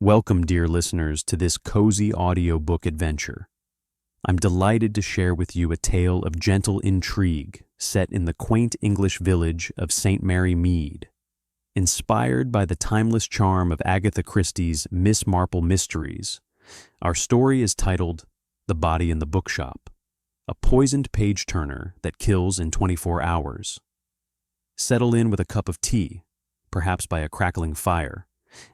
Welcome, dear listeners, to this cozy audiobook adventure. I'm delighted to share with you a tale of gentle intrigue set in the quaint English village of St. Mary Mead. Inspired by the timeless charm of Agatha Christie's Miss Marple mysteries, our story is titled The Body in the Bookshop, a poisoned page-turner that kills in 24 hours. Settle in with a cup of tea, perhaps by a crackling fire,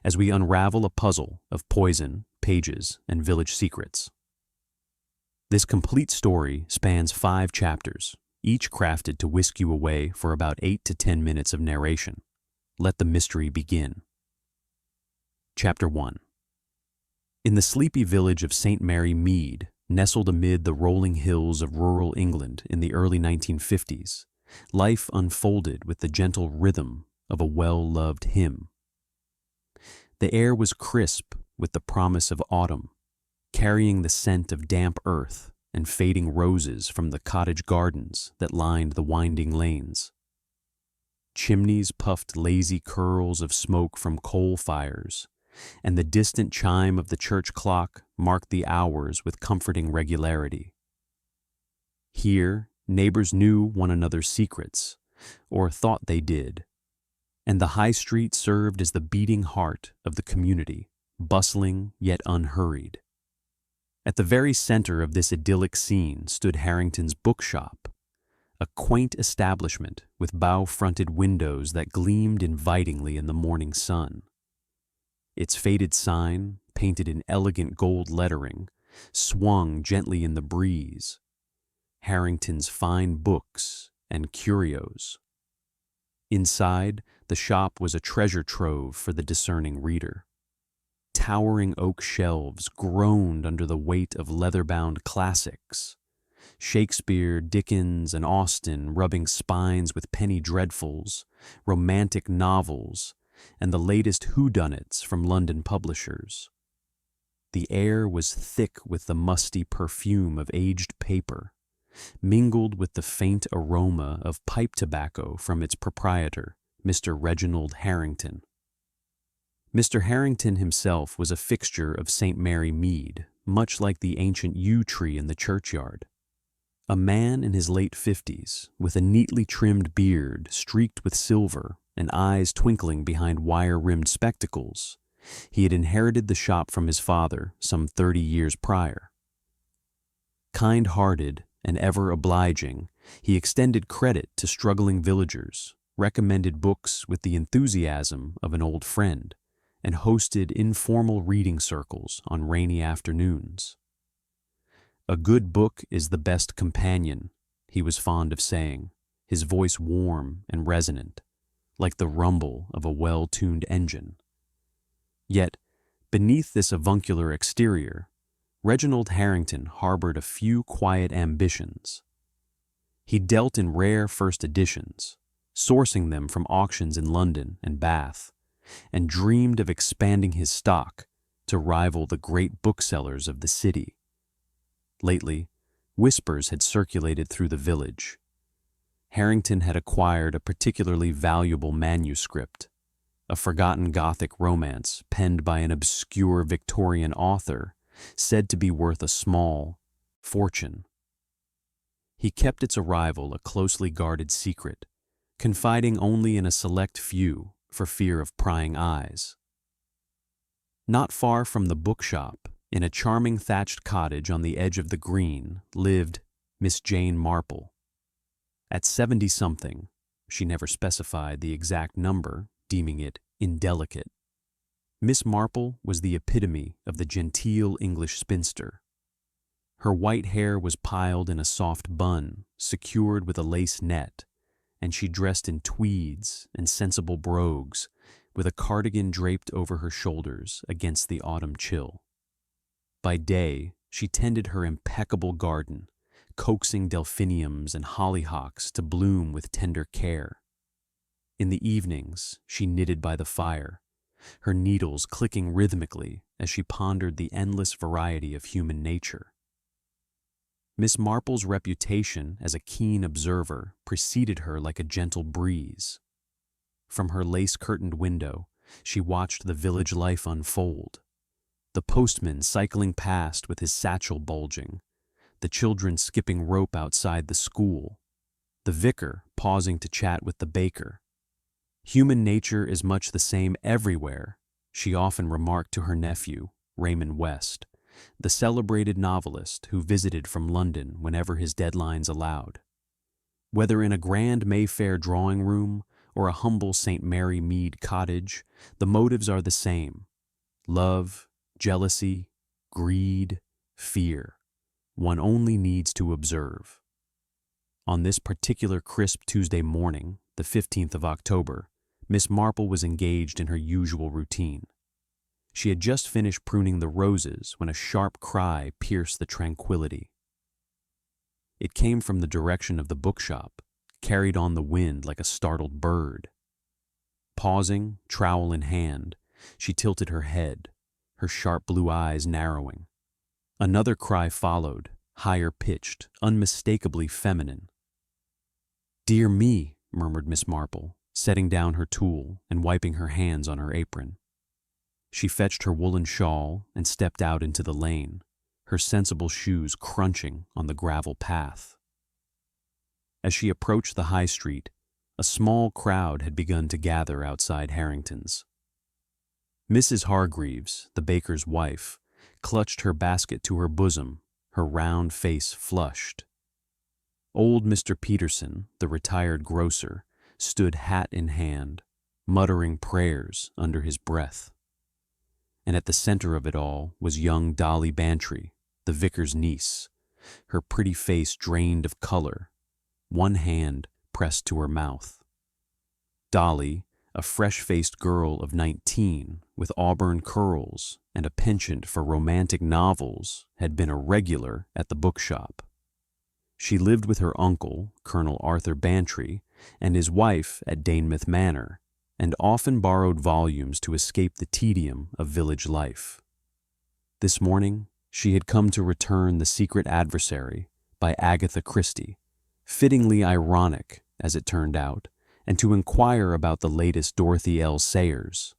as we unravel a puzzle of poison, pages, and village secrets. This complete story spans 5 chapters, each crafted to whisk you away for about 8 to 10 minutes of narration. Let the mystery begin. Chapter 1. In the sleepy village of St. Mary Mead, nestled amid the rolling hills of rural England in the early 1950s, life unfolded with the gentle rhythm of a well-loved hymn. The air was crisp with the promise of autumn, carrying the scent of damp earth and fading roses from the cottage gardens that lined the winding lanes. Chimneys puffed lazy curls of smoke from coal fires, and the distant chime of the church clock marked the hours with comforting regularity. Here, neighbors knew one another's secrets, or thought they did, and the high street served as the beating heart of the community, bustling yet unhurried. At the very center of this idyllic scene stood Harrington's Bookshop, a quaint establishment with bow-fronted windows that gleamed invitingly in the morning sun. Its faded sign, painted in elegant gold lettering, swung gently in the breeze. Harrington's fine books and curios. Inside, the shop was a treasure trove for the discerning reader. Towering oak shelves groaned under the weight of leather-bound classics. Shakespeare, Dickens, and Austen rubbing spines with penny dreadfuls, romantic novels, and the latest whodunits from London publishers. The air was thick with the musty perfume of aged paper, mingled with the faint aroma of pipe tobacco from its proprietor, Mr. Reginald Harrington. Mr. Harrington himself was a fixture of St. Mary Mead, much like the ancient yew tree in the churchyard. A man in his late 50s, with a neatly trimmed beard streaked with silver and eyes twinkling behind wire-rimmed spectacles, he had inherited the shop from his father some 30 years prior. Kind-hearted and ever obliging, he extended credit to struggling villagers, recommended books with the enthusiasm of an old friend, and hosted informal reading circles on rainy afternoons. A good book is the best companion, he was fond of saying, his voice warm and resonant, like the rumble of a well-tuned engine. Yet, beneath this avuncular exterior, Reginald Harrington harbored a few quiet ambitions. He dealt in rare first editions, sourcing them from auctions in London and Bath, and dreamed of expanding his stock to rival the great booksellers of the city. Lately, whispers had circulated through the village. Harrington had acquired a particularly valuable manuscript, a forgotten Gothic romance penned by an obscure Victorian author, said to be worth a small fortune. He kept its arrival a closely guarded secret, confiding only in a select few for fear of prying eyes. Not far from the bookshop, in a charming thatched cottage on the edge of the green, lived Miss Jane Marple. At 70-something, she never specified the exact number, deeming it indelicate. Miss Marple was the epitome of the genteel English spinster. Her white hair was piled in a soft bun, secured with a lace net, and she dressed in tweeds and sensible brogues, with a cardigan draped over her shoulders against the autumn chill. By day, she tended her impeccable garden, coaxing delphiniums and hollyhocks to bloom with tender care. In the evenings, she knitted by the fire, her needles clicking rhythmically as she pondered the endless variety of human nature. Miss Marple's reputation as a keen observer preceded her like a gentle breeze. From her lace-curtained window, she watched the village life unfold, the postman cycling past with his satchel bulging, the children skipping rope outside the school, the vicar pausing to chat with the baker. Human nature is much the same everywhere, she often remarked to her nephew, Raymond West, the celebrated novelist who visited from London whenever his deadlines allowed. Whether in a grand Mayfair drawing room or a humble St. Mary Mead cottage, the motives are the same: love, jealousy, greed, fear. One only needs to observe. On this particular crisp Tuesday morning, the 15th of October, Miss Marple was engaged in her usual routine. She had just finished pruning the roses when a sharp cry pierced the tranquility. It came from the direction of the bookshop, carried on the wind like a startled bird. Pausing, trowel in hand, she tilted her head, her sharp blue eyes narrowing. Another cry followed, higher-pitched, unmistakably feminine. "Dear me," murmured Miss Marple, setting down her tool and wiping her hands on her apron. She fetched her woolen shawl and stepped out into the lane, her sensible shoes crunching on the gravel path. As she approached the high street, a small crowd had begun to gather outside Harrington's. Mrs. Hargreaves, the baker's wife, clutched her basket to her bosom, her round face flushed. Old Mr. Peterson, the retired grocer, stood hat in hand, muttering prayers under his breath. And at the center of it all was young Dolly Bantry, the vicar's niece, her pretty face drained of color, one hand pressed to her mouth. Dolly, a fresh-faced girl of 19 with auburn curls and a penchant for romantic novels, had been a regular at the bookshop. She lived with her uncle, Colonel Arthur Bantry, and his wife at Danemouth Manor, and often borrowed volumes to escape the tedium of village life. This morning, she had come to return The Secret Adversary by Agatha Christie, fittingly ironic, as it turned out, and to inquire about the latest Dorothy L. Sayers.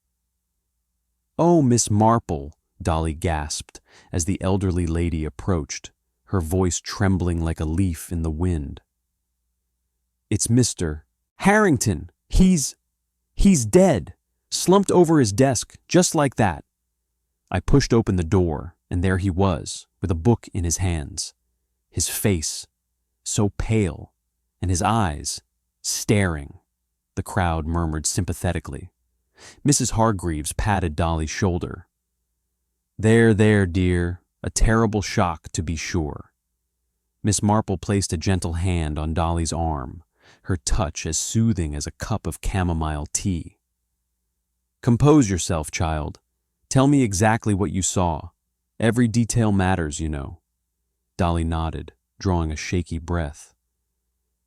"Oh, Miss Marple," Dolly gasped as the elderly lady approached, her voice trembling like a leaf in the wind. "It's Mr. Harrington. He's dead, slumped over his desk, just like that." I pushed open the door, and there he was, with a book in his hands. His face, so pale, and his eyes, staring. The crowd murmured sympathetically. Mrs. Hargreaves patted Dolly's shoulder. There, dear, a terrible shock, to be sure." Miss Marple placed a gentle hand on Dolly's arm, her touch as soothing as a cup of chamomile tea. "Compose yourself, child. Tell me exactly what you saw. Every detail matters, you know." Dolly nodded, drawing a shaky breath.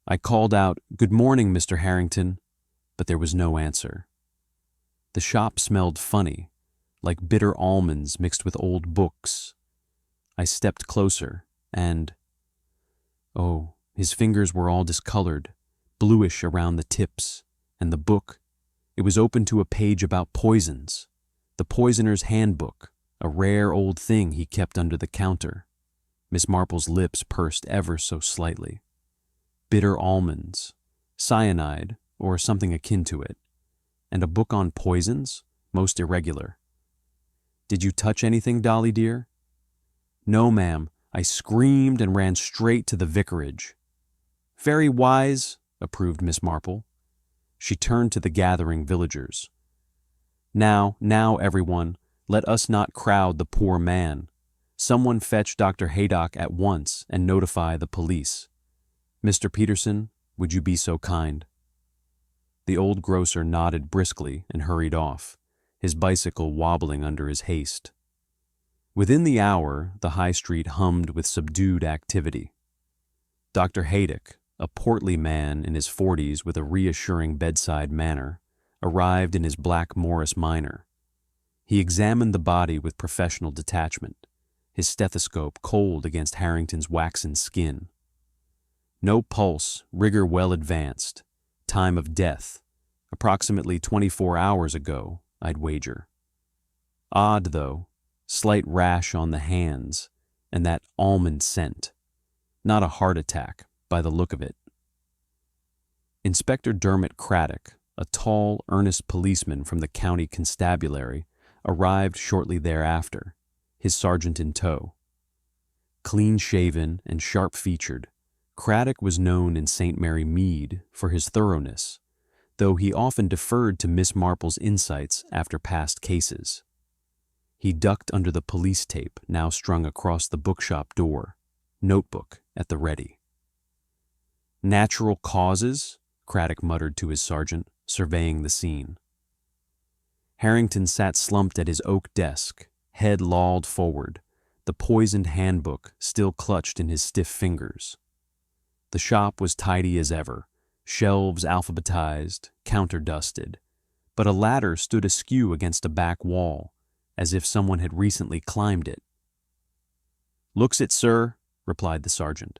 I called out, "Good morning, Mr. Harrington," but there was no answer. The shop smelled funny, like bitter almonds mixed with old books. I stepped closer, and oh, his fingers were all discolored, bluish around the tips, and the book, it was open to a page about poisons, the poisoner's handbook, a rare old thing he kept under the counter. Miss Marple's lips pursed ever so slightly. Bitter almonds, cyanide, or something akin to it, and a book on poisons, most irregular. "Did you touch anything, Dolly dear?" "No, ma'am." I screamed and ran straight to the vicarage. "Very wise," approved Miss Marple. She turned to the gathering villagers. Now, everyone, let us not crowd the poor man. Someone fetch Dr. Haydock at once and notify the police. Mr. Peterson, would you be so kind?" The old grocer nodded briskly and hurried off, his bicycle wobbling under his haste. Within the hour, the high street hummed with subdued activity. Dr. Haydock, a portly man in his 40s with a reassuring bedside manner, arrived in his black Morris Minor. He examined the body with professional detachment, his stethoscope cold against Harrington's waxen skin. No pulse, rigor well advanced. Time of death, approximately 24 hours ago, I'd wager. Odd, though, slight rash on the hands, and that almond scent. Not a heart attack, by the look of it. Inspector Dermot Craddock, a tall, earnest policeman from the county constabulary, arrived shortly thereafter, his sergeant in tow. Clean-shaven and sharp-featured, Craddock was known in St. Mary Mead for his thoroughness, though he often deferred to Miss Marple's insights after past cases. He ducked under the police tape now strung across the bookshop door, notebook at the ready. "Natural causes?" Craddock muttered to his sergeant, surveying the scene. Harrington sat slumped at his oak desk, head lolled forward, the poisoned handbook still clutched in his stiff fingers. The shop was tidy as ever, shelves alphabetized, counter dusted, but a ladder stood askew against a back wall, as if someone had recently climbed it. "Looks it, sir," replied the sergeant.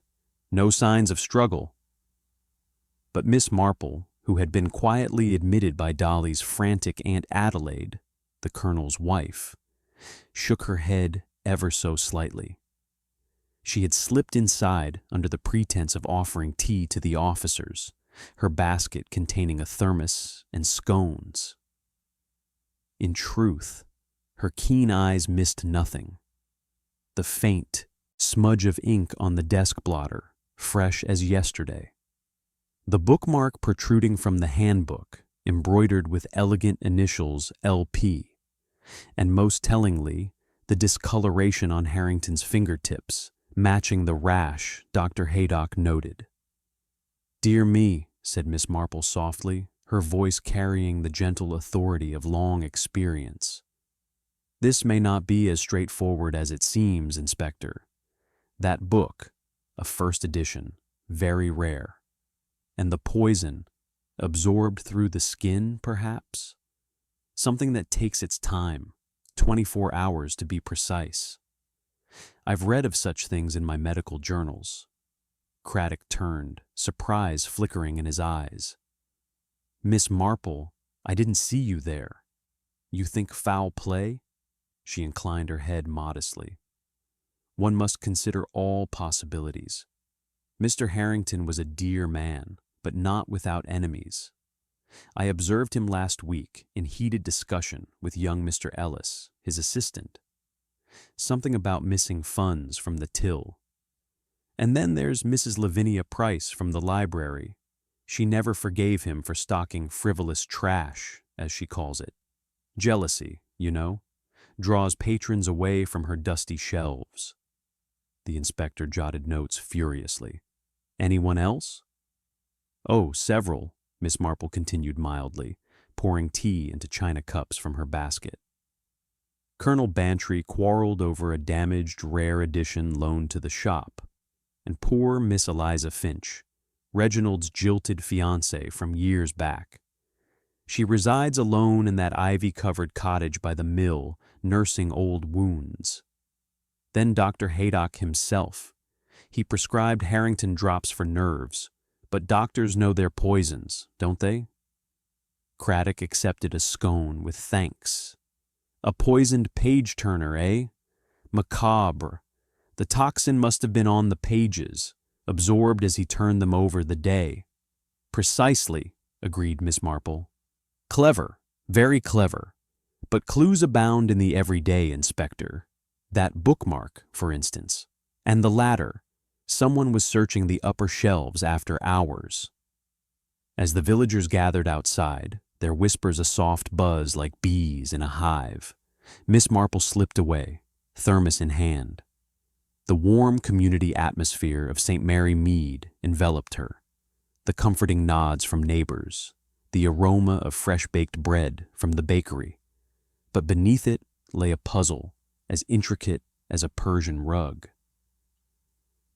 "No signs of struggle." But Miss Marple, who had been quietly admitted by Dolly's frantic Aunt Adelaide, the colonel's wife, shook her head ever so slightly. She had slipped inside under the pretense of offering tea to the officers, her basket containing a thermos and scones. In truth, her keen eyes missed nothing. The faint smudge of ink on the desk blotter, fresh as yesterday. The bookmark protruding from the handbook, embroidered with elegant initials LP, and most tellingly, the discoloration on Harrington's fingertips, matching the rash Dr. Haydock noted. "Dear me," said Miss Marple softly, her voice carrying the gentle authority of long experience. "This may not be as straightforward as it seems, Inspector. That book, a first edition, very rare. And the poison, absorbed through the skin, perhaps? Something that takes its time, 24 hours to be precise. I've read of such things in my medical journals." Craddock turned, surprise flickering in his eyes. "Miss Marple, I didn't see you there. You think foul play?" She inclined her head modestly. "One must consider all possibilities. Mr. Harrington was a dear man, but not without enemies. I observed him last week in heated discussion with young Mr. Ellis, his assistant. Something about missing funds from the till. And then there's Mrs. Lavinia Price from the library. She never forgave him for stocking frivolous trash, as she calls it. Jealousy, you know, draws patrons away from her dusty shelves." The inspector jotted notes furiously. "Anyone else?" "Oh, several," Miss Marple continued mildly, pouring tea into china cups from her basket. "Colonel Bantry quarreled over a damaged rare edition loaned to the shop, and poor Miss Eliza Finch, Reginald's jilted fiancée from years back. She resides alone in that ivy-covered cottage by the mill, nursing old wounds. Then Dr. Haydock himself. He prescribed Harrington drops for nerves, but doctors know their poisons, don't they?" Craddock accepted a scone with thanks. "A poisoned page-turner, eh? Macabre. The toxin must have been on the pages, absorbed as he turned them over the day." "Precisely," agreed Miss Marple. "Clever, very clever. But clues abound in the everyday, Inspector. That bookmark, for instance, and the ladder. Someone was searching the upper shelves after hours." As the villagers gathered outside, their whispers a soft buzz like bees in a hive, Miss Marple slipped away, thermos in hand. The warm community atmosphere of St. Mary Mead enveloped her, the comforting nods from neighbors, the aroma of fresh-baked bread from the bakery. But beneath it lay a puzzle as intricate as a Persian rug.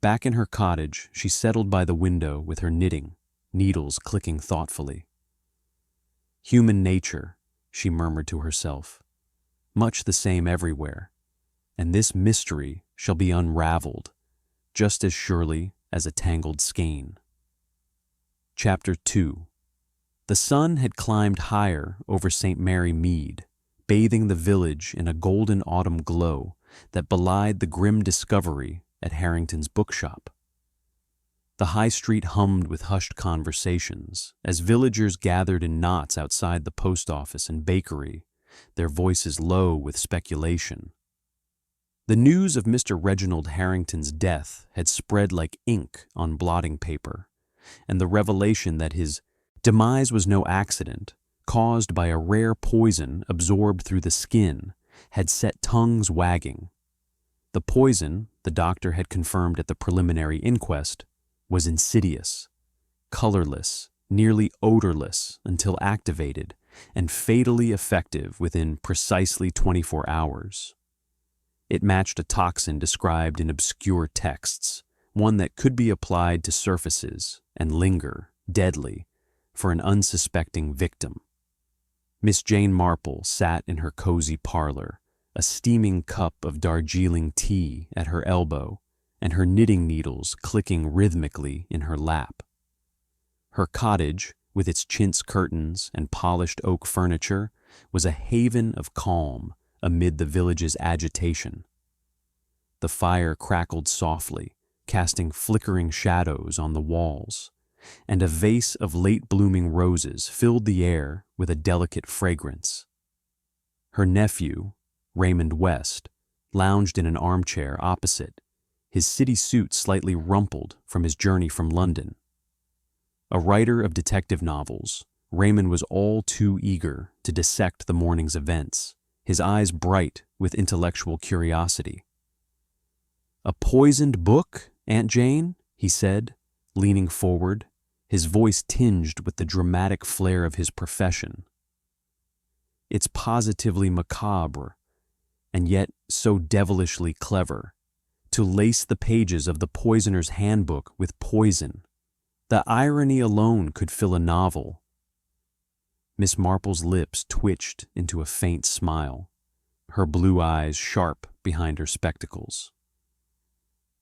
Back in her cottage, she settled by the window with her knitting, needles clicking thoughtfully. "Human nature," she murmured to herself, "much the same everywhere, and this mystery shall be unraveled just as surely as a tangled skein." Chapter 2. The sun had climbed higher over St. Mary Mead, bathing the village in a golden autumn glow that belied the grim discovery at Harrington's bookshop. The high street hummed with hushed conversations as villagers gathered in knots outside the post office and bakery, their voices low with speculation. The news of Mr. Reginald Harrington's death had spread like ink on blotting paper, and the revelation that his demise was no accident, caused by a rare poison absorbed through the skin, had set tongues wagging. The poison, the doctor had confirmed at the preliminary inquest, was insidious, colorless, nearly odorless until activated, and fatally effective within precisely 24 hours. It matched a toxin described in obscure texts, one that could be applied to surfaces and linger, deadly, for an unsuspecting victim. Miss Jane Marple sat in her cozy parlor, a steaming cup of Darjeeling tea at her elbow, and her knitting needles clicking rhythmically in her lap. Her cottage, with its chintz curtains and polished oak furniture, was a haven of calm amid the village's agitation. The fire crackled softly, casting flickering shadows on the walls, and a vase of late-blooming roses filled the air with a delicate fragrance. Her nephew, Raymond West, lounged in an armchair opposite, his city suit slightly rumpled from his journey from London. A writer of detective novels, Raymond was all too eager to dissect the morning's events, his eyes bright with intellectual curiosity. "A poisoned book, Aunt Jane?" he said, leaning forward, his voice tinged with the dramatic flair of his profession. "It's positively macabre, and yet so devilishly clever, to lace the pages of the poisoner's handbook with poison. The irony alone could fill a novel." Miss Marple's lips twitched into a faint smile, her blue eyes sharp behind her spectacles.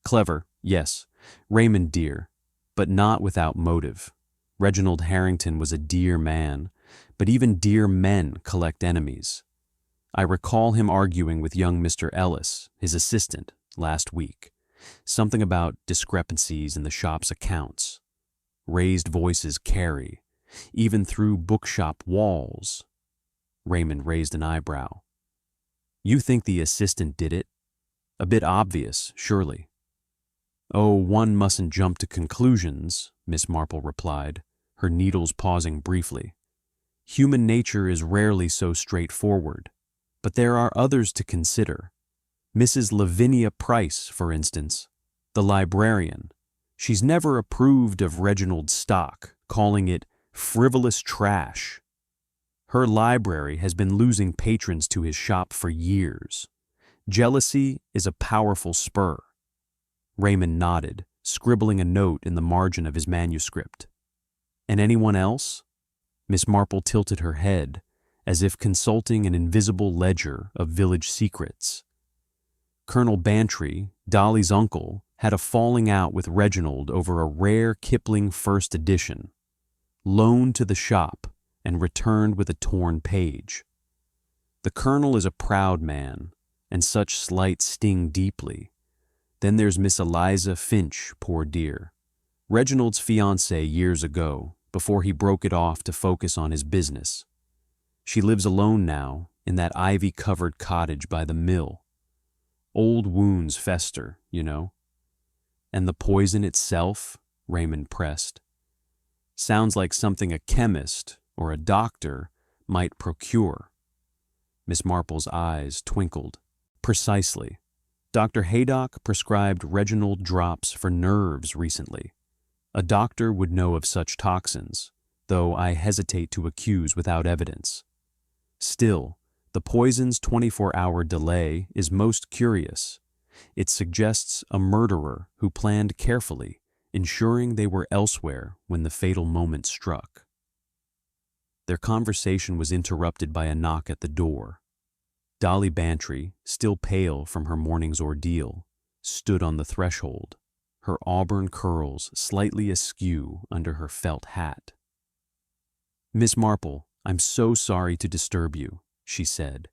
"Clever, yes, Raymond dear, but not without motive. Reginald Harrington was a dear man, but even dear men collect enemies. I recall him arguing with young Mr. Ellis, his assistant, last week. Something about discrepancies in the shop's accounts. Raised voices carry, even through bookshop walls." Raymond raised an eyebrow. "You think the assistant did it? A bit obvious, surely." "Oh, one mustn't jump to conclusions," Miss Marple replied, her needles pausing briefly. "Human nature is rarely so straightforward, but there are others to consider. Mrs. Lavinia Price, for instance, the librarian. She's never approved of Reginald's stock, calling it frivolous trash. Her library has been losing patrons to his shop for years. Jealousy is a powerful spur." Raymond nodded, scribbling a note in the margin of his manuscript. "And anyone else?" Miss Marple tilted her head, as if consulting an invisible ledger of village secrets. "Colonel Bantry, Dolly's uncle, had a falling out with Reginald over a rare Kipling first edition, loaned to the shop and returned with a torn page. The colonel is a proud man, and such slights sting deeply. Then there's Miss Eliza Finch, poor dear. Reginald's fiancée years ago, before he broke it off to focus on his business. She lives alone now, in that ivy-covered cottage by the mill. Old wounds fester, you know." "And the poison itself?" Raymond pressed. "Sounds like something a chemist or a doctor might procure." Miss Marple's eyes twinkled. "Precisely. Dr. Haydock prescribed Reginald drops for nerves recently. A doctor would know of such toxins, though I hesitate to accuse without evidence. Still, the poison's 24-hour delay is most curious. It suggests a murderer who planned carefully, ensuring they were elsewhere when the fatal moment struck." Their conversation was interrupted by a knock at the door. Dolly Bantry, still pale from her morning's ordeal, stood on the threshold, her auburn curls slightly askew under her felt hat. "Miss Marple, I'm so sorry to disturb you," she said,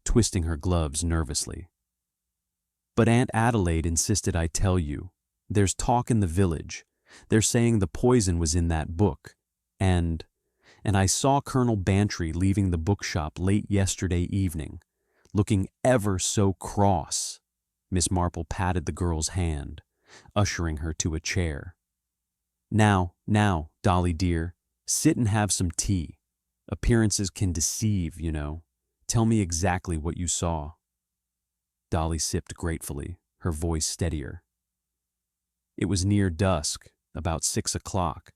twisting her gloves nervously. But Aunt Adelaide insisted I tell you. There's talk in the village. They're saying the poison was in that book. And I saw Colonel Bantry leaving the bookshop late yesterday evening, looking ever so cross. Miss Marple patted the girl's hand, ushering her to a chair. Now, Dolly dear, sit and have some tea. Appearances can deceive, you know. Tell me exactly what you saw. Dolly sipped gratefully, her voice steadier. It was near dusk, about 6 o'clock.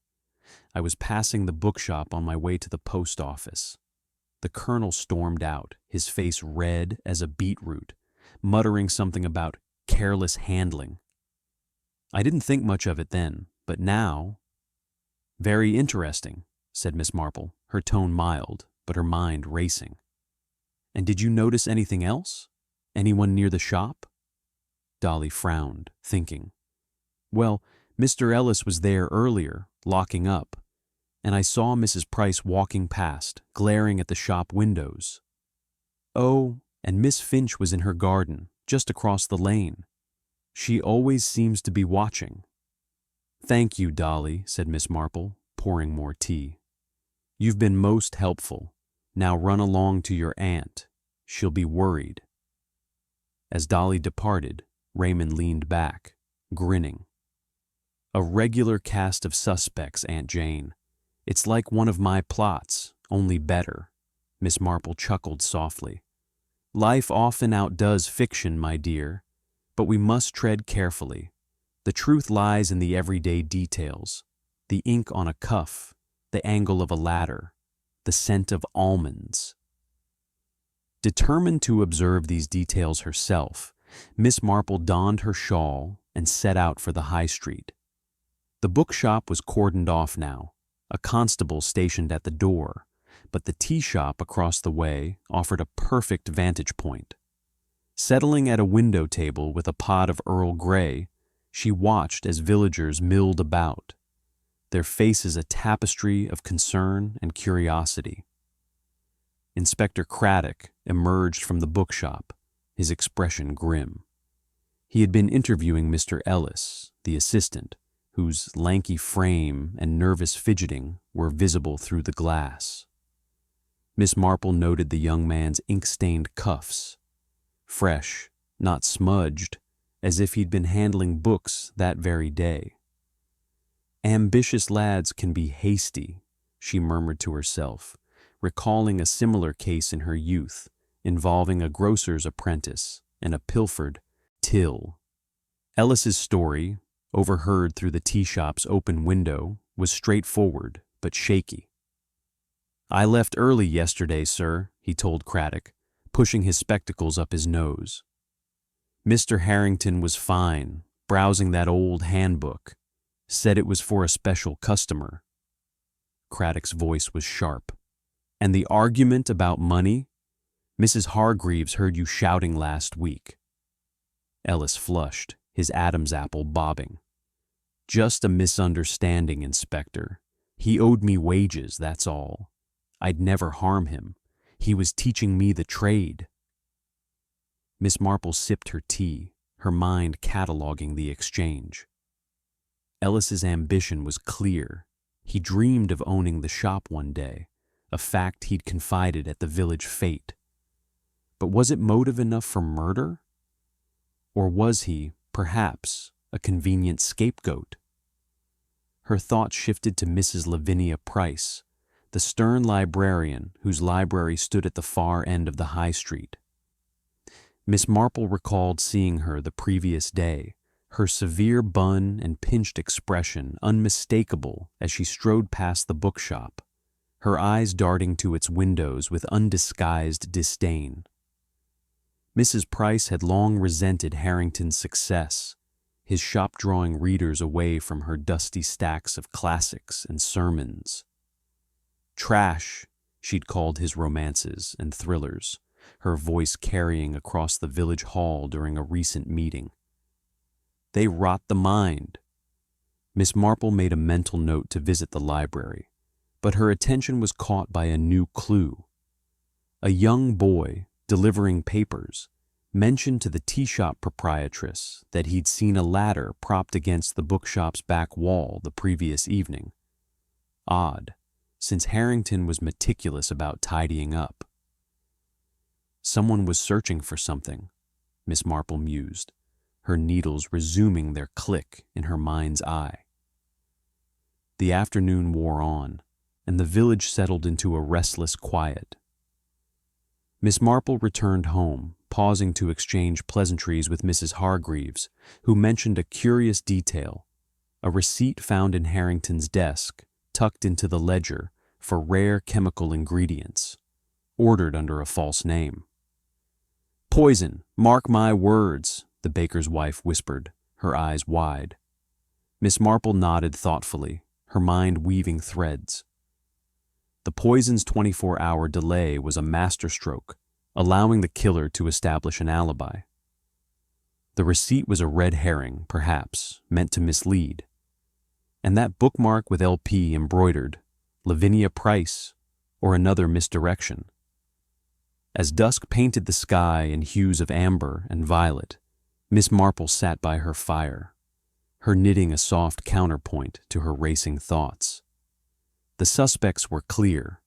I was passing the bookshop on my way to the post office. The colonel stormed out, his face red as a beetroot, muttering something about careless handling. I didn't think much of it then, but now— Very interesting, said Miss Marple, her tone mild, but her mind racing. And did you notice anything else? Anyone near the shop? Dolly frowned, thinking. Well, Mr. Ellis was there earlier, locking up, and I saw Mrs. Price walking past, glaring at the shop windows. Oh, and Miss Finch was in her garden, just across the lane. She always seems to be watching. Thank you, Dolly, said Miss Marple, pouring more tea. You've been most helpful. Now run along to your aunt. She'll be worried. As Dolly departed, Raymond leaned back, grinning. A regular cast of suspects, Aunt Jane. It's like one of my plots, only better. Miss Marple chuckled softly. Life often outdoes fiction, my dear, but we must tread carefully. The truth lies in the everyday details, the ink on a cuff, the angle of a ladder, the scent of almonds. Determined to observe these details herself, Miss Marple donned her shawl and set out for the high street. The bookshop was cordoned off now, a constable stationed at the door, but the tea shop across the way offered a perfect vantage point. Settling at a window table with a pot of Earl Grey, she watched as villagers milled about, their faces a tapestry of concern and curiosity. Inspector Craddock emerged from the bookshop, his expression grim. He had been interviewing Mr. Ellis, the assistant, whose lanky frame and nervous fidgeting were visible through the glass. Miss Marple noted the young man's ink-stained cuffs, fresh, not smudged, as if he'd been handling books that very day. Ambitious lads can be hasty, she murmured to herself, recalling a similar case in her youth, involving a grocer's apprentice and a pilfered till. Ellis's story, overheard through the tea shop's open window, was straightforward but shaky. I left early yesterday, sir, he told Craddock, pushing his spectacles up his nose. Mr. Harrington was fine, browsing that old handbook. Said it was for a special customer. Craddock's voice was sharp. And the argument about money? Mrs. Hargreaves heard you shouting last week. Ellis flushed, his Adam's apple bobbing. Just a misunderstanding, Inspector. He owed me wages, that's all. I'd never harm him. He was teaching me the trade. Miss Marple sipped her tea, her mind cataloging the exchange. Ellis's ambition was clear. He dreamed of owning the shop one day, a fact he'd confided at the village fete. But was it motive enough for murder? Or was he, perhaps, a convenient scapegoat? Her thoughts shifted to Mrs. Lavinia Price, the stern librarian whose library stood at the far end of the high street. Miss Marple recalled seeing her the previous day, her severe bun and pinched expression unmistakable as she strode past the bookshop, her eyes darting to its windows with undisguised disdain. Mrs. Price had long resented Harrington's success, his shop drawing readers away from her dusty stacks of classics and sermons. Trash, she'd called his romances and thrillers, her voice carrying across the village hall during a recent meeting. They rot the mind. Miss Marple made a mental note to visit the library, but her attention was caught by a new clue. A young boy, delivering papers, mentioned to the tea-shop proprietress that he'd seen a ladder propped against the bookshop's back wall the previous evening. Odd, since Harrington was meticulous about tidying up. Someone was searching for something, Miss Marple mused, her needles resuming their click in her mind's eye. The afternoon wore on, and the village settled into a restless quiet. Miss Marple returned home, pausing to exchange pleasantries with Mrs. Hargreaves, who mentioned a curious detail, a receipt found in Harrington's desk, tucked into the ledger, for rare chemical ingredients, ordered under a false name. "Poison, mark my words," the baker's wife whispered, her eyes wide. Miss Marple nodded thoughtfully, her mind weaving threads. The poison's 24-hour delay was a masterstroke, allowing the killer to establish an alibi. The receipt was a red herring, perhaps, meant to mislead. And that bookmark with LP embroidered, Lavinia Price, or another misdirection. As dusk painted the sky in hues of amber and violet, Miss Marple sat by her fire, her knitting a soft counterpoint to her racing thoughts. The suspects were clear: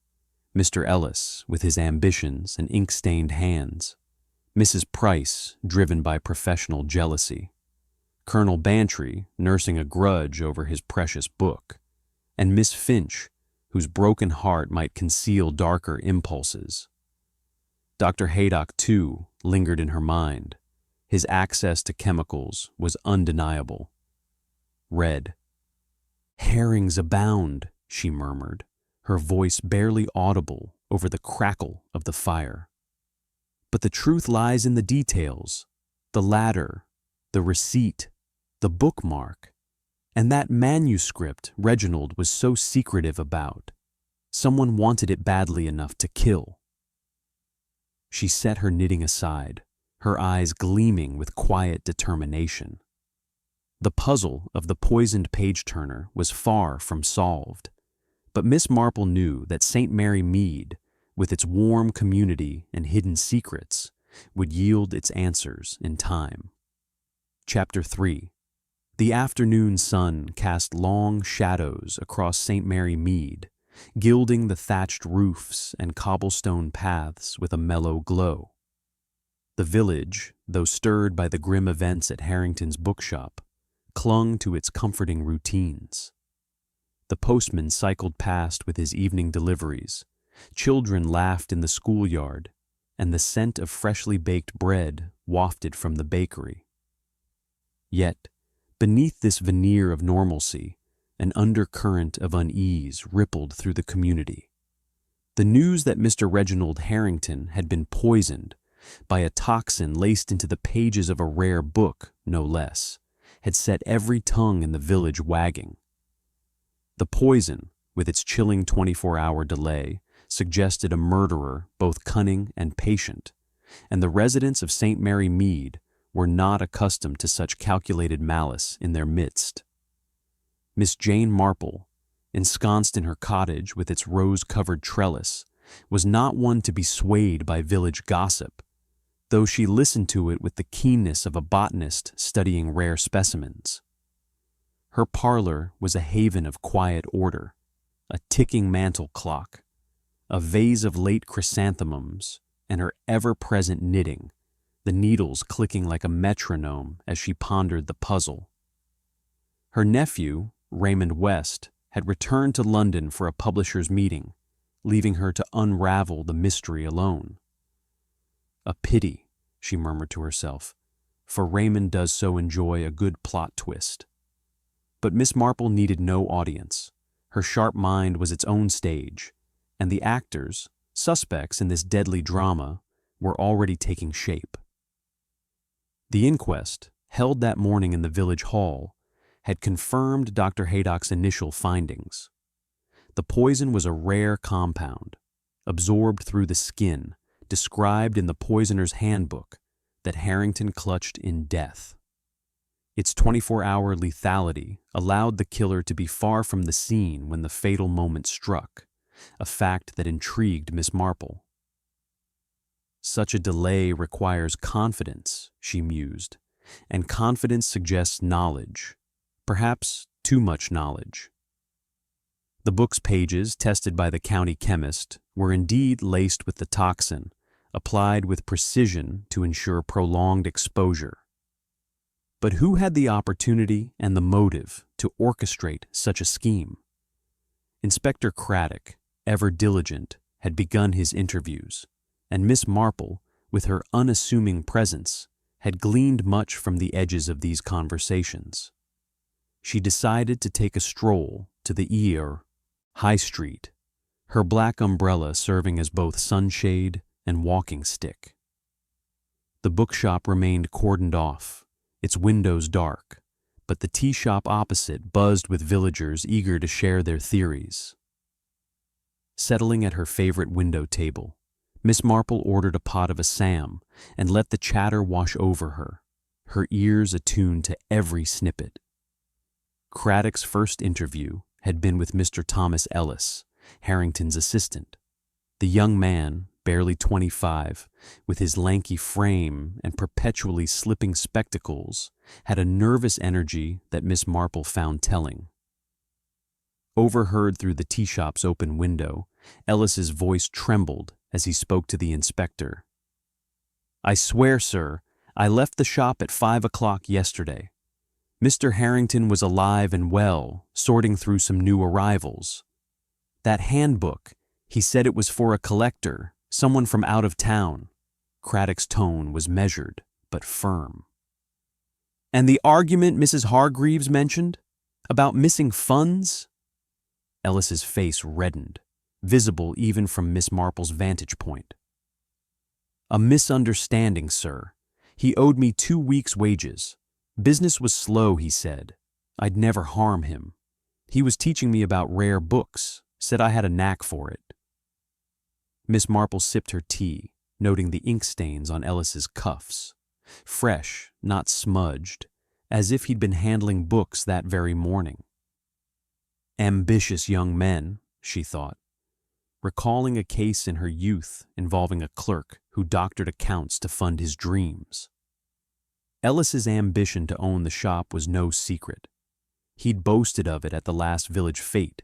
Mr. Ellis, with his ambitions and ink-stained hands; Mrs. Price, driven by professional jealousy; Colonel Bantry, nursing a grudge over his precious book; and Miss Finch, whose broken heart might conceal darker impulses. Dr. Haydock, too, lingered in her mind. His access to chemicals was undeniable. Red. "Herrings abound," she murmured, her voice barely audible over the crackle of the fire. "But the truth lies in the details, the ladder, the receipt, the bookmark, and that manuscript Reginald was so secretive about. Someone wanted it badly enough to kill." She set her knitting aside, her eyes gleaming with quiet determination. The puzzle of the poisoned page-turner was far from solved, but Miss Marple knew that St. Mary Mead, with its warm community and hidden secrets, would yield its answers in time. Chapter 3. The afternoon sun cast long shadows across St. Mary Mead, gilding the thatched roofs and cobblestone paths with a mellow glow. The village, though stirred by the grim events at Harrington's bookshop, clung to its comforting routines. The postman cycled past with his evening deliveries, children laughed in the schoolyard, and the scent of freshly baked bread wafted from the bakery. Yet, beneath this veneer of normalcy, an undercurrent of unease rippled through the community. The news that Mr. Reginald Harrington had been poisoned by a toxin laced into the pages of a rare book, no less, had set every tongue in the village wagging. The poison, with its chilling 24-hour delay, suggested a murderer both cunning and patient, and the residents of St. Mary Mead were not accustomed to such calculated malice in their midst. Miss Jane Marple, ensconced in her cottage with its rose-covered trellis, was not one to be swayed by village gossip, though she listened to it with the keenness of a botanist studying rare specimens. Her parlor was a haven of quiet order, a ticking mantel clock, a vase of late chrysanthemums, and her ever-present knitting, the needles clicking like a metronome as she pondered the puzzle. Her nephew, Raymond West, had returned to London for a publishers' meeting, leaving her to unravel the mystery alone. A pity, she murmured to herself, for Raymond does so enjoy a good plot twist. But Miss Marple needed no audience. Her sharp mind was its own stage, and the actors, suspects in this deadly drama, were already taking shape. The inquest, held that morning in the village hall, had confirmed Dr. Haydock's initial findings. The poison was a rare compound, absorbed through the skin, described in the poisoner's handbook, that Harrington clutched in death. Its 24-hour lethality allowed the killer to be far from the scene when the fatal moment struck, a fact that intrigued Miss Marple. Such a delay requires confidence, she mused, and confidence suggests knowledge, perhaps too much knowledge. The book's pages, tested by the county chemist, were indeed laced with the toxin, applied with precision to ensure prolonged exposure. But who had the opportunity and the motive to orchestrate such a scheme? Inspector Craddock, ever diligent, had begun his interviews, and Miss Marple, with her unassuming presence, had gleaned much from the edges of these conversations. She decided to take a stroll to the High Street, her black umbrella serving as both sunshade and walking stick. The bookshop remained cordoned off, its windows dark, but the tea shop opposite buzzed with villagers eager to share their theories. Settling at her favorite window table, Miss Marple ordered a pot of assam and let the chatter wash over her ears attuned to every snippet. Craddock's first interview had been with Mr. Thomas Ellis, Harrington's assistant. The young man, barely 25, with his lanky frame and perpetually slipping spectacles, had a nervous energy that Miss Marple found telling. Overheard through the tea shop's open window, Ellis's voice trembled as he spoke to the inspector. "I swear, sir, I left the shop at 5 o'clock yesterday. Mr. Harrington was alive and well, sorting through some new arrivals. That handbook, he said it was for a collector, someone from out of town." Craddock's tone was measured, but firm. "And the argument Mrs. Hargreaves mentioned? About missing funds?" Ellis's face reddened, visible even from Miss Marple's vantage point. "A misunderstanding, sir. He owed me 2 weeks' wages. Business was slow, he said. I'd never harm him. He was teaching me about rare books, said I had a knack for it." Miss Marple sipped her tea, noting the ink stains on Ellis's cuffs. Fresh, not smudged, as if he'd been handling books that very morning. Ambitious young men, she thought, recalling a case in her youth involving a clerk who doctored accounts to fund his dreams. Ellis's ambition to own the shop was no secret. He'd boasted of it at the last village fete,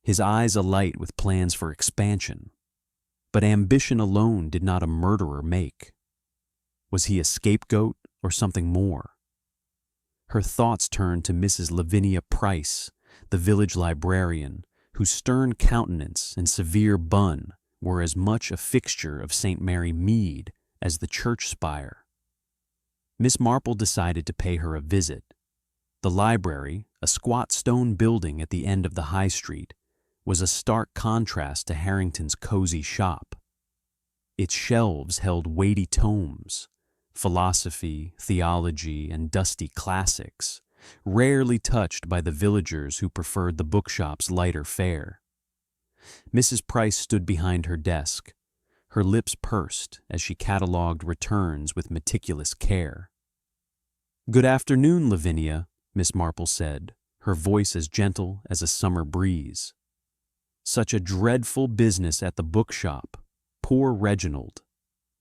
his eyes alight with plans for expansion. But ambition alone did not a murderer make. Was he a scapegoat or something more? Her thoughts turned to Mrs. Lavinia Price, the village librarian, whose stern countenance and severe bun were as much a fixture of St. Mary Mead as the church spire. Miss Marple decided to pay her a visit. The library, a squat stone building at the end of the High Street, was a stark contrast to Harrington's cozy shop. Its shelves held weighty tomes, philosophy, theology, and dusty classics, rarely touched by the villagers who preferred the bookshop's lighter fare. Mrs. Price stood behind her desk, her lips pursed as she catalogued returns with meticulous care. "Good afternoon, Lavinia," Miss Marple said, her voice as gentle as a summer breeze. "Such a dreadful business at the bookshop. Poor Reginald."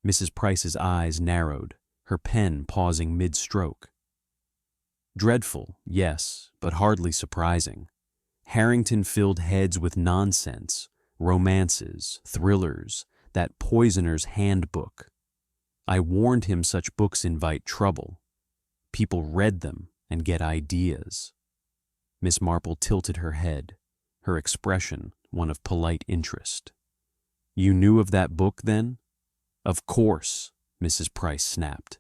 Mrs. Price's eyes narrowed, her pen pausing mid-stroke. Dreadful, yes, but hardly surprising. Harrington filled heads with nonsense, romances, thrillers, that poisoner's handbook. I warned him such books invite trouble. People read them and get ideas. Miss Marple tilted her head, her expression one of polite interest. "You knew of that book, then?" "Of course," Mrs. Price snapped.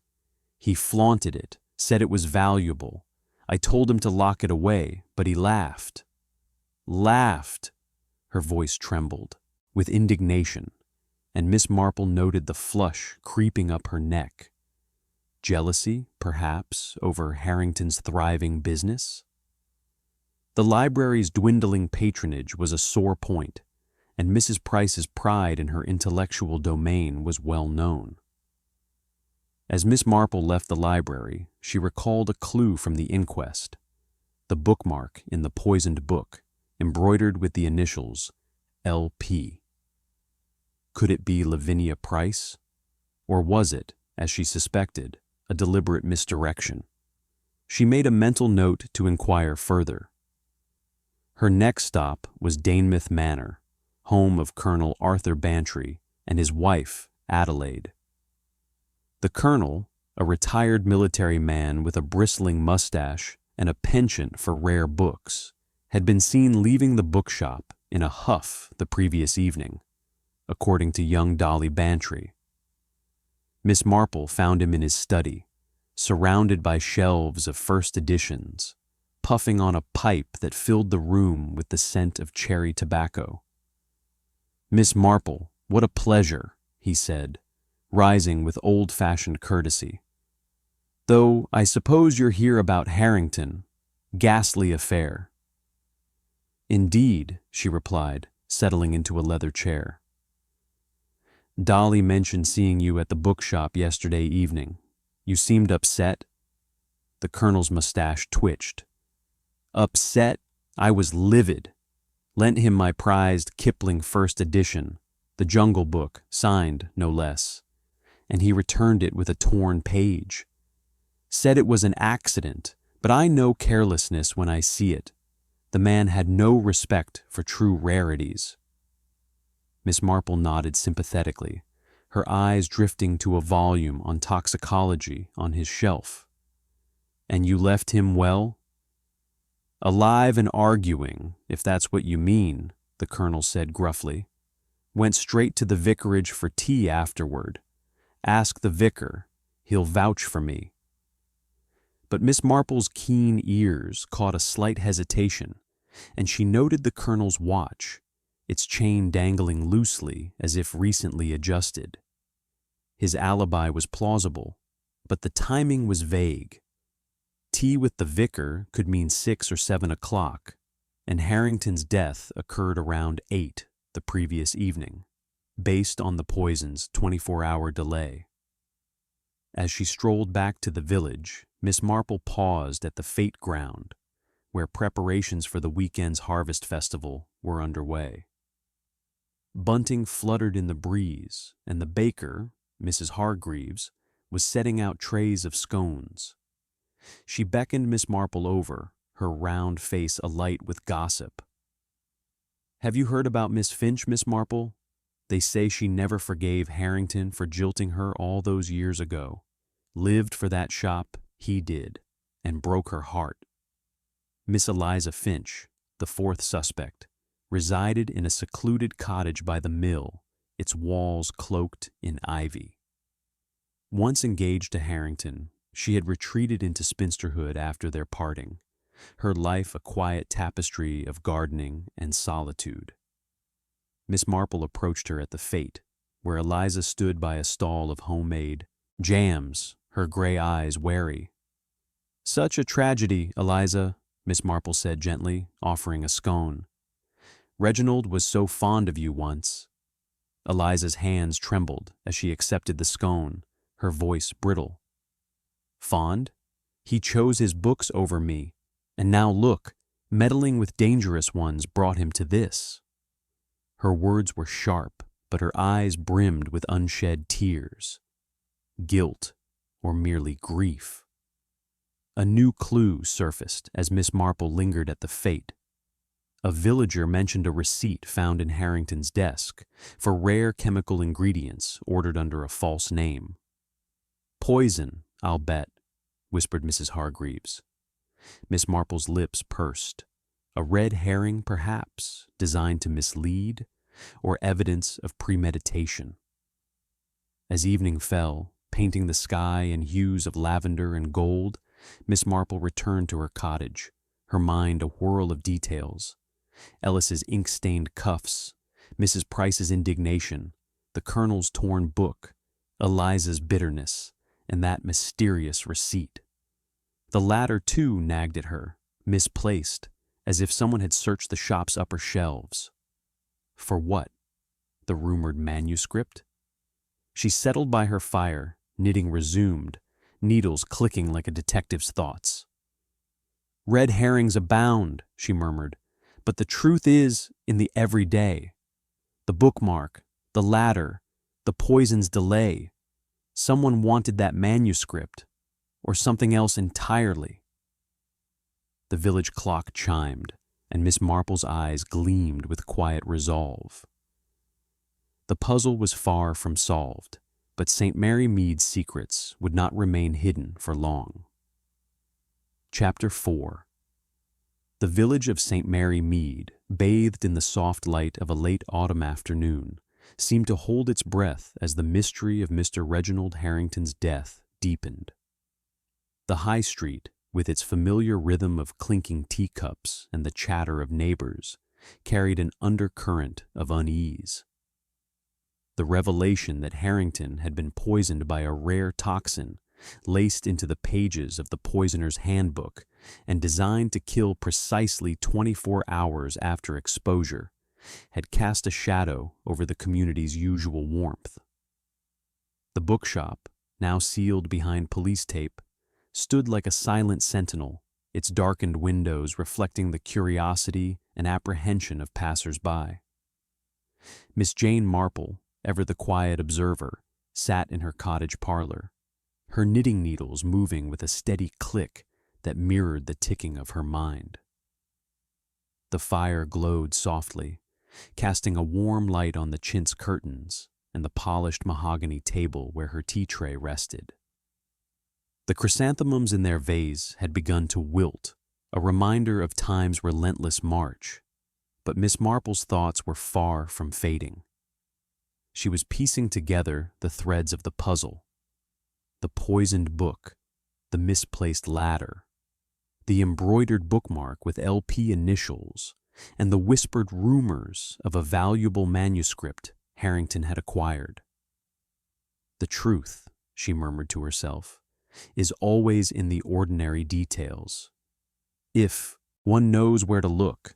"He flaunted it, said it was valuable. I told him to lock it away, but he laughed." "Laughed!" Her voice trembled, with indignation, and Miss Marple noted the flush creeping up her neck. Jealousy, perhaps, over Harrington's thriving business? The library's dwindling patronage was a sore point, and Mrs. Price's pride in her intellectual domain was well known. As Miss Marple left the library, she recalled a clue from the inquest, the bookmark in the poisoned book, embroidered with the initials L.P. Could it be Lavinia Price? Or was it, as she suspected, a deliberate misdirection? She made a mental note to inquire further. Her next stop was Danemouth Manor, home of Colonel Arthur Bantry and his wife, Adelaide. The colonel, a retired military man with a bristling mustache and a penchant for rare books, had been seen leaving the bookshop in a huff the previous evening, according to young Dolly Bantry. Miss Marple found him in his study, surrounded by shelves of first editions, puffing on a pipe that filled the room with the scent of cherry tobacco. "Miss Marple, what a pleasure," he said, rising with old-fashioned courtesy. "Though I suppose you're here about Harrington. Ghastly affair." "Indeed," she replied, settling into a leather chair. "Dolly mentioned seeing you at the bookshop yesterday evening. You seemed upset." The colonel's mustache twitched. "Upset? I was livid. Lent him my prized Kipling first edition, the Jungle Book, signed, no less, and he returned it with a torn page. Said it was an accident, but I know carelessness when I see it. The man had no respect for true rarities." Miss Marple nodded sympathetically, her eyes drifting to a volume on toxicology on his shelf. "And you left him well?" "Alive and arguing, if that's what you mean," the colonel said gruffly. "Went straight to the vicarage for tea afterward. Ask the vicar, he'll vouch for me." But Miss Marple's keen ears caught a slight hesitation, and she noted the colonel's watch, its chain dangling loosely as if recently adjusted. His alibi was plausible, but the timing was vague. Tea with the vicar could mean 6 or 7 o'clock, and Harrington's death occurred around 8 the previous evening, based on the poison's 24-hour delay. As she strolled back to the village, Miss Marple paused at the fete ground, where preparations for the weekend's harvest festival were underway. Bunting fluttered in the breeze, and the baker, Mrs. Hargreaves, was setting out trays of scones. She beckoned Miss Marple over, her round face alight with gossip. "Have you heard about Miss Finch, Miss Marple? They say she never forgave Harrington for jilting her all those years ago. Lived for that shop, he did, and broke her heart." Miss Eliza Finch, the 4th suspect, resided in a secluded cottage by the mill, its walls cloaked in ivy. Once engaged to Harrington, she had retreated into spinsterhood after their parting, her life a quiet tapestry of gardening and solitude. Miss Marple approached her at the fete, where Eliza stood by a stall of homemade jams, her gray eyes wary. "Such a tragedy, Eliza," Miss Marple said gently, offering a scone. "Reginald was so fond of you once." Eliza's hands trembled as she accepted the scone, her voice brittle. "Fond? He chose his books over me, and now look, meddling with dangerous ones brought him to this." Her words were sharp, but her eyes brimmed with unshed tears. Guilt, or merely grief? A new clue surfaced as Miss Marple lingered at the fete. A villager mentioned a receipt found in Harrington's desk for rare chemical ingredients ordered under a false name. "Poison, I'll bet," whispered Mrs. Hargreaves. Miss Marple's lips pursed. A red herring, perhaps, designed to mislead, or evidence of premeditation. As evening fell, painting the sky in hues of lavender and gold, Miss Marple returned to her cottage, her mind a whirl of details. Ellis's ink-stained cuffs, Mrs. Price's indignation, the colonel's torn book, Eliza's bitterness, and that mysterious receipt. The latter, too, nagged at her, misplaced, as if someone had searched the shop's upper shelves. For what? The rumored manuscript? She settled by her fire, knitting resumed, needles clicking like a detective's thoughts. "Red herrings abound," she murmured, "but the truth is in the everyday. The bookmark, the ladder, the poison's delay. Someone wanted that manuscript, or something else entirely. The village clock chimed, and Miss Marple's eyes gleamed with quiet resolve. The puzzle was far from solved, but St. Mary Mead's secrets would not remain hidden for long. Chapter 4. The village of St. Mary Mead, bathed in the soft light of a late autumn afternoon, seemed to hold its breath as the mystery of Mr. Reginald Harrington's death deepened. The high street, with its familiar rhythm of clinking teacups and the chatter of neighbors, carried an undercurrent of unease. The revelation that Harrington had been poisoned by a rare toxin laced into the pages of the poisoner's handbook and designed to kill precisely 24 hours after exposure had cast a shadow over the community's usual warmth. The bookshop, now sealed behind police tape, stood like a silent sentinel, its darkened windows reflecting the curiosity and apprehension of passers-by. Miss Jane Marple, ever the quiet observer, sat in her cottage parlor, her knitting needles moving with a steady click that mirrored the ticking of her mind. The fire glowed softly, casting a warm light on the chintz curtains and the polished mahogany table where her tea tray rested. The chrysanthemums in their vase had begun to wilt, a reminder of time's relentless march, but Miss Marple's thoughts were far from fading. She was piecing together the threads of the puzzle: the poisoned book, the misplaced ladder, the embroidered bookmark with LP initials, and the whispered rumors of a valuable manuscript Harrington had acquired. The truth, she murmured to herself, is always in the ordinary details, if one knows where to look.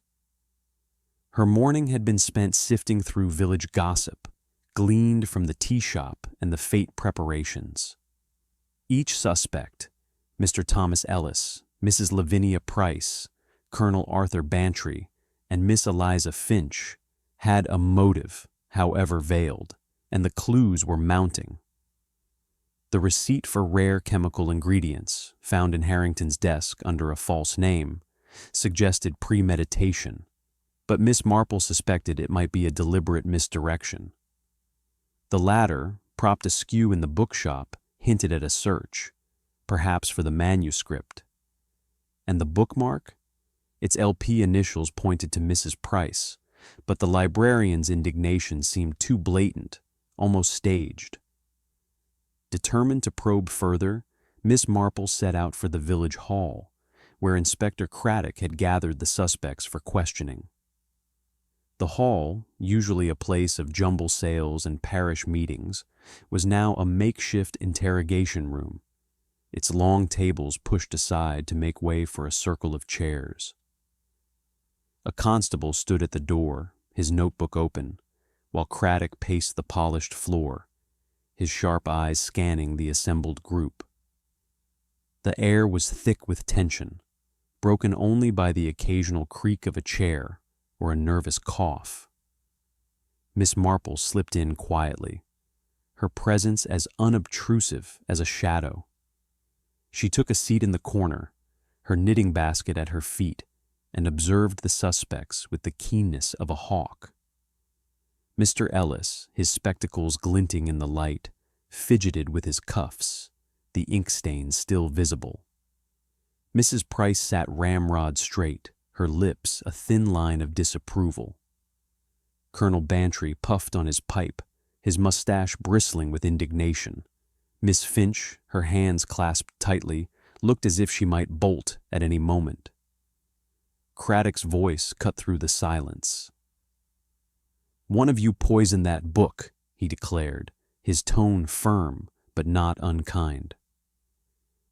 Her morning had been spent sifting through village gossip, gleaned from the tea shop and the fete preparations. Each suspect, Mr. Thomas Ellis, Mrs. Lavinia Price, Colonel Arthur Bantry, and Miss Eliza Finch, had a motive, however veiled, and the clues were mounting. The receipt for rare chemical ingredients, found in Harrington's desk under a false name, suggested premeditation, but Miss Marple suspected it might be a deliberate misdirection. The latter, propped askew in the bookshop, hinted at a search, perhaps for the manuscript. And the bookmark? Its LP initials pointed to Mrs. Price, but the librarian's indignation seemed too blatant, almost staged. Determined to probe further, Miss Marple set out for the village hall, where Inspector Craddock had gathered the suspects for questioning. The hall, usually a place of jumble sales and parish meetings, was now a makeshift interrogation room, its long tables pushed aside to make way for a circle of chairs. A constable stood at the door, his notebook open, while Craddock paced the polished floor, his sharp eyes scanning the assembled group. The air was thick with tension, broken only by the occasional creak of a chair or a nervous cough. Miss Marple slipped in quietly, her presence as unobtrusive as a shadow. She took a seat in the corner, her knitting basket at her feet, and observed the suspects with the keenness of a hawk. Mr. Ellis, his spectacles glinting in the light, fidgeted with his cuffs, the ink stains still visible. Mrs. Price sat ramrod straight, her lips a thin line of disapproval. Colonel Bantry puffed on his pipe, his mustache bristling with indignation. Miss Finch, her hands clasped tightly, looked as if she might bolt at any moment. Craddock's voice cut through the silence. "One of you poisoned that book," he declared, his tone firm but not unkind.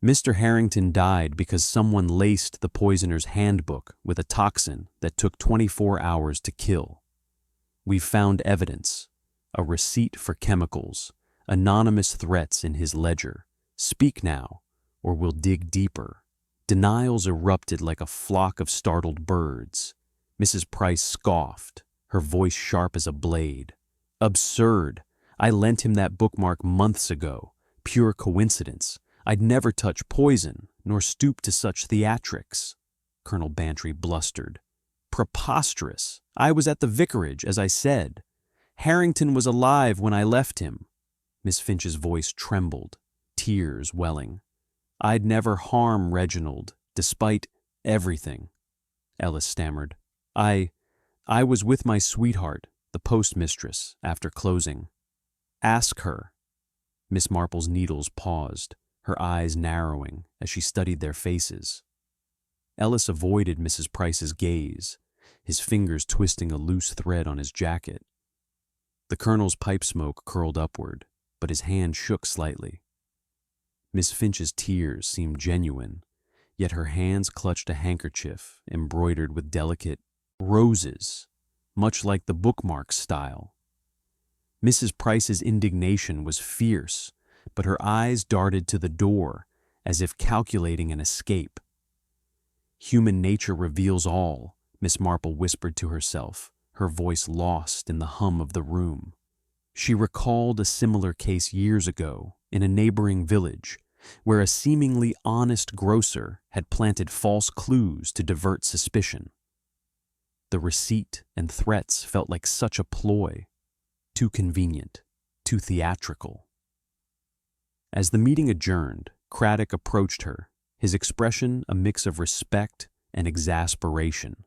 "Mr. Harrington died because someone laced the poisoner's handbook with a toxin that took 24 hours to kill. We've found evidence, a receipt for chemicals, anonymous threats in his ledger. Speak now, or we'll dig deeper." Denials erupted like a flock of startled birds. Mrs. Price scoffed, her voice sharp as a blade. "Absurd! I lent him that bookmark months ago. Pure coincidence. I'd never touch poison, nor stoop to such theatrics. Colonel Bantry blustered. Preposterous. I was at the vicarage, as I said. Harrington was alive when I left him. Miss Finch's voice trembled, tears welling. I'd never harm Reginald, despite everything. Ellis stammered. I was with my sweetheart, the postmistress, after closing. Ask her. Miss Marple's needles paused, her eyes narrowing as she studied their faces. Ellis avoided Mrs. Price's gaze, his fingers twisting a loose thread on his jacket. The colonel's pipe smoke curled upward, but his hand shook slightly. Miss Finch's tears seemed genuine, yet her hands clutched a handkerchief embroidered with delicate roses, much like the bookmark style. Mrs. Price's indignation was fierce, but her eyes darted to the door, as if calculating an escape. Human nature reveals all, Miss Marple whispered to herself, her voice lost in the hum of the room. She recalled a similar case years ago in a neighboring village, where a seemingly honest grocer had planted false clues to divert suspicion. The receipt and threats felt like such a ploy, too convenient, too theatrical. As the meeting adjourned, Craddock approached her, his expression a mix of respect and exasperation.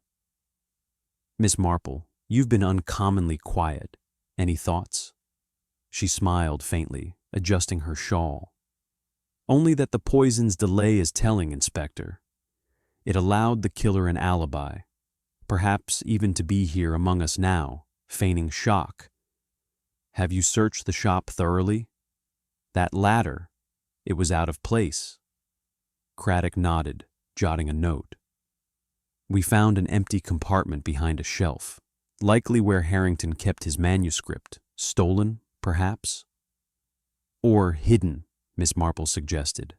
Miss Marple, you've been uncommonly quiet. Any thoughts? She smiled faintly, adjusting her shawl. Only that the poison's delay is telling, Inspector. It allowed the killer an alibi, perhaps even to be here among us now, feigning shock. Have you searched the shop thoroughly? That ladder, it was out of place. Craddock nodded, jotting a note. We found an empty compartment behind a shelf, likely where Harrington kept his manuscript, stolen, perhaps? Or hidden, Miss Marple suggested.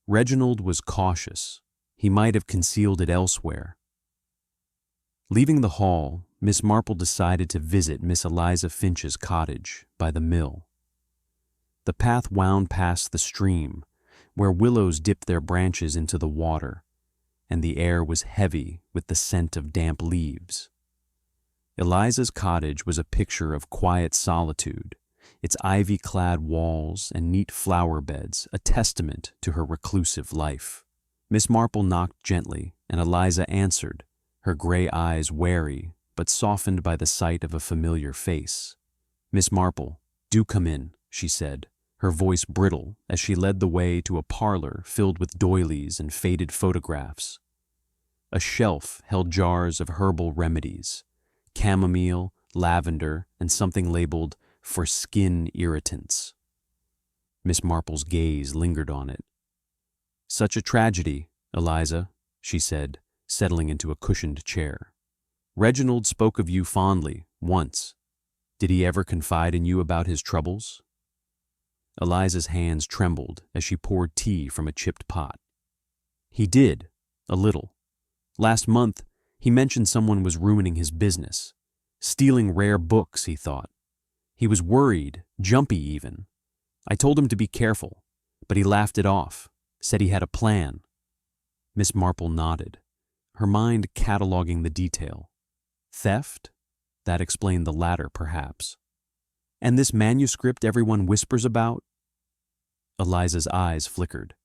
Reginald was cautious. He might have concealed it elsewhere. Leaving the hall, Miss Marple decided to visit Miss Eliza Finch's cottage by the mill. The path wound past the stream, where willows dipped their branches into the water, and the air was heavy with the scent of damp leaves. Eliza's cottage was a picture of quiet solitude, its ivy-clad walls and neat flower beds a testament to her reclusive life. Miss Marple knocked gently, and Eliza answered, her gray eyes wary but softened by the sight of a familiar face. Miss Marple, do come in, she said, her voice brittle as she led the way to a parlor filled with doilies and faded photographs. A shelf held jars of herbal remedies, chamomile, lavender, and something labeled for skin irritants. Miss Marple's gaze lingered on it. Such a tragedy, Eliza, she said, settling into a cushioned chair. Reginald spoke of you fondly, once. Did he ever confide in you about his troubles? Eliza's hands trembled as she poured tea from a chipped pot. He did, a little. Last month, he mentioned someone was ruining his business, stealing rare books, he thought. He was worried, jumpy even. I told him to be careful, but he laughed it off, said he had a plan. Miss Marple nodded, her mind cataloging the detail. Theft? That explained the latter, perhaps. And this manuscript everyone whispers about? Eliza's eyes flickered.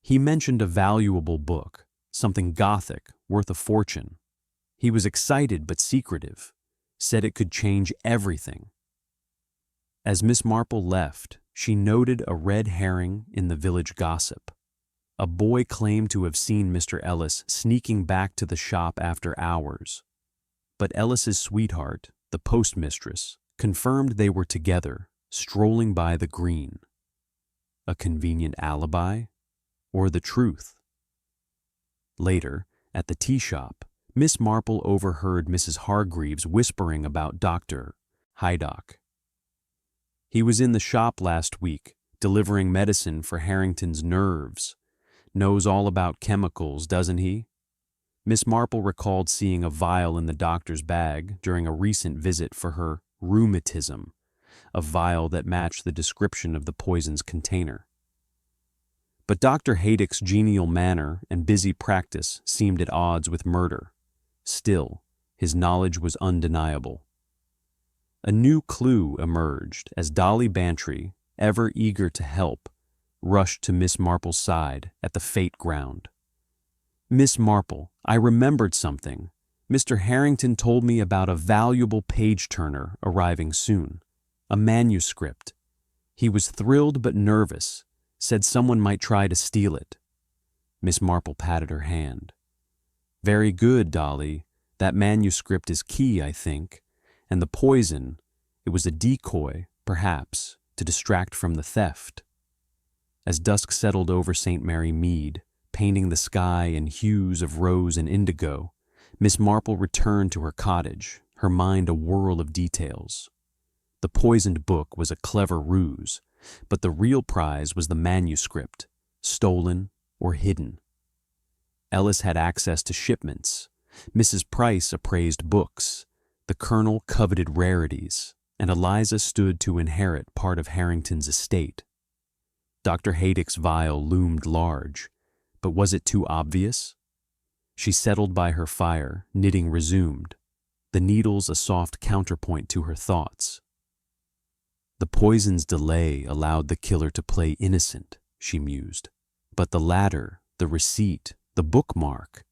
He mentioned a valuable book, something Gothic, worth a fortune. He was excited but secretive, said it could change everything. As Miss Marple left, she noted a red herring in the village gossip. A boy claimed to have seen Mr. Ellis sneaking back to the shop after hours. But Ellis's sweetheart, the postmistress, confirmed they were together, strolling by the green. A convenient alibi? Or the truth? Later, at the tea shop, Miss Marple overheard Mrs. Hargreaves whispering about Dr. Haydock. He was in the shop last week, delivering medicine for Harrington's nerves. Knows all about chemicals, doesn't he? Miss Marple recalled seeing a vial in the doctor's bag during a recent visit for her rheumatism, a vial that matched the description of the poison's container. But Dr. Haydock's genial manner and busy practice seemed at odds with murder. Still, his knowledge was undeniable. A new clue emerged as Dolly Bantry, ever eager to help, rushed to Miss Marple's side at the fate ground. "Miss Marple, I remembered something. Mr. Harrington told me about a valuable page-turner arriving soon. A manuscript. He was thrilled but nervous, said someone might try to steal it." Miss Marple patted her hand. "Very good, Dolly. That manuscript is key, I think. And the poison, it was a decoy, perhaps, to distract from the theft." As dusk settled over St. Mary Mead, painting the sky in hues of rose and indigo, Miss Marple returned to her cottage, her mind a whirl of details. The poisoned book was a clever ruse, but the real prize was the manuscript, stolen or hidden. Ellis had access to shipments. Mrs. Price appraised books. The Colonel coveted rarities, and Eliza stood to inherit part of Harrington's estate. Dr. Haydock's vial loomed large, but was it too obvious? She settled by her fire, knitting resumed, the needles a soft counterpoint to her thoughts. The poison's delay allowed the killer to play innocent, she mused. But the latter, the receipt, the bookmark,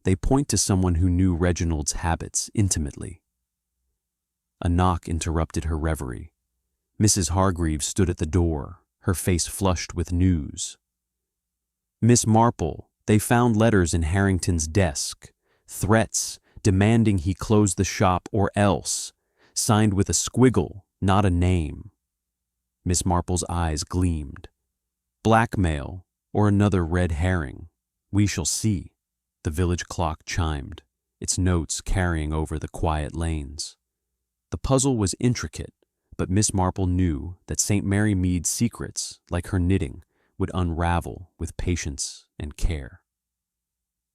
they point to someone who knew Reginald's habits intimately. A knock interrupted her reverie. Mrs. Hargreaves stood at the door, her face flushed with news. "Miss Marple, they found letters in Harrington's desk, threats demanding he close the shop or else, signed with a squiggle, not a name." Miss Marple's eyes gleamed. "Blackmail or another red herring? We shall see." The village clock chimed, its notes carrying over the quiet lanes. The puzzle was intricate, but Miss Marple knew that St. Mary Mead's secrets, like her knitting, would unravel with patience and care.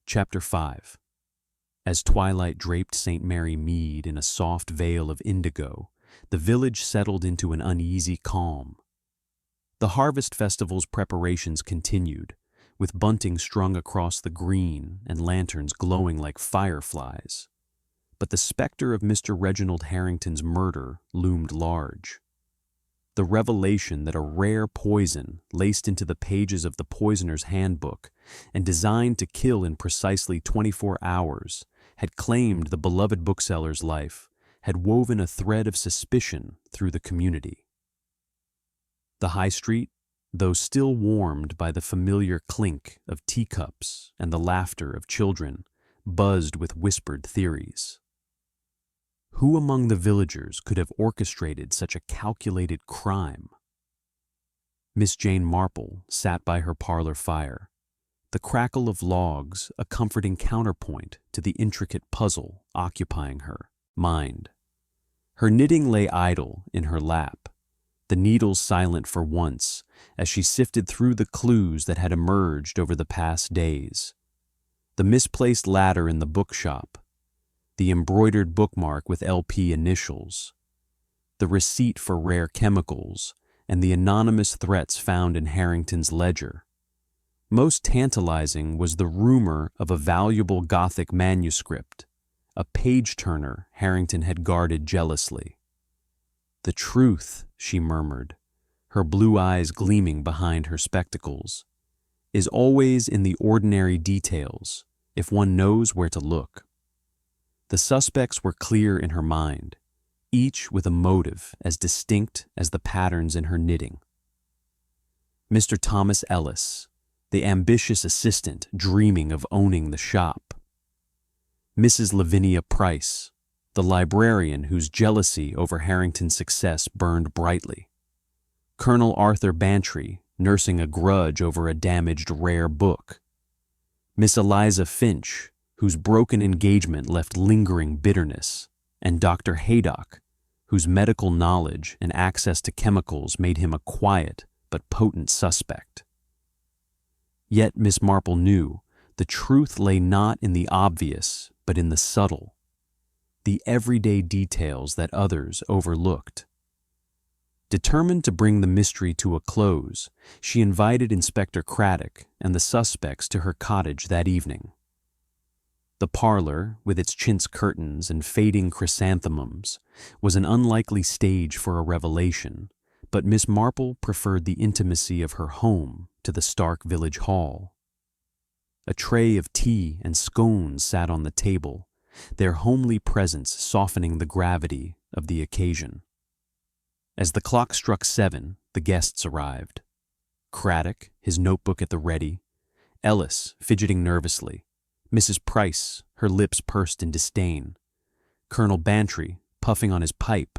Chapter 5. As twilight draped St. Mary Mead in a soft veil of indigo, the village settled into an uneasy calm. The harvest festival's preparations continued, with bunting strung across the green and lanterns glowing like fireflies. But the specter of Mr. Reginald Harrington's murder loomed large. The revelation that a rare poison laced into the pages of the poisoner's handbook and designed to kill in precisely 24 hours had claimed the beloved bookseller's life, had woven a thread of suspicion through the community. The high street, though still warmed by the familiar clink of teacups and the laughter of children, buzzed with whispered theories. Who among the villagers could have orchestrated such a calculated crime? Miss Jane Marple sat by her parlor fire, the crackle of logs a comforting counterpoint to the intricate puzzle occupying her mind. Her knitting lay idle in her lap, the needles silent for once as she sifted through the clues that had emerged over the past days. The misplaced ladder in the bookshop, the embroidered bookmark with LP initials, the receipt for rare chemicals, and the anonymous threats found in Harrington's ledger. Most tantalizing was the rumor of a valuable Gothic manuscript, a page-turner Harrington had guarded jealously. "The truth," she murmured, her blue eyes gleaming behind her spectacles, "is always in the ordinary details, if one knows where to look." The suspects were clear in her mind, each with a motive as distinct as the patterns in her knitting. Mr. Thomas Ellis, the ambitious assistant dreaming of owning the shop. Mrs. Lavinia Price, the librarian whose jealousy over Harrington's success burned brightly. Colonel Arthur Bantry, nursing a grudge over a damaged rare book. Miss Eliza Finch, whose broken engagement left lingering bitterness, and Dr. Haydock, whose medical knowledge and access to chemicals made him a quiet but potent suspect. Yet Miss Marple knew the truth lay not in the obvious, but in the subtle, the everyday details that others overlooked. Determined to bring the mystery to a close, she invited Inspector Craddock and the suspects to her cottage that evening. The parlor, with its chintz curtains and fading chrysanthemums, was an unlikely stage for a revelation, but Miss Marple preferred the intimacy of her home to the stark village hall. A tray of tea and scones sat on the table, their homely presence softening the gravity of the occasion. As the clock struck 7, the guests arrived. Craddock, his notebook at the ready, Ellis, fidgeting nervously, Mrs. Price, her lips pursed in disdain, Colonel Bantry, puffing on his pipe,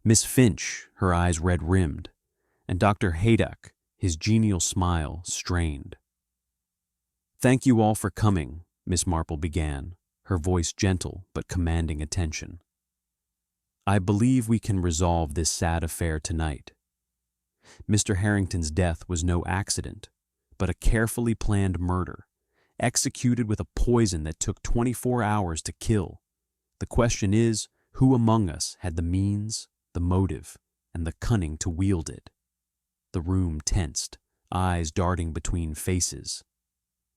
Miss Finch, her eyes red-rimmed, and Dr. Haydock, his genial smile strained. "Thank you all for coming," Miss Marple began, her voice gentle but commanding attention. "I believe we can resolve this sad affair tonight. Mr. Harrington's death was no accident, but a carefully planned murder, executed with a poison that took 24 hours to kill. The question is, who among us had the means, the motive, and the cunning to wield it?" The room tensed, eyes darting between faces.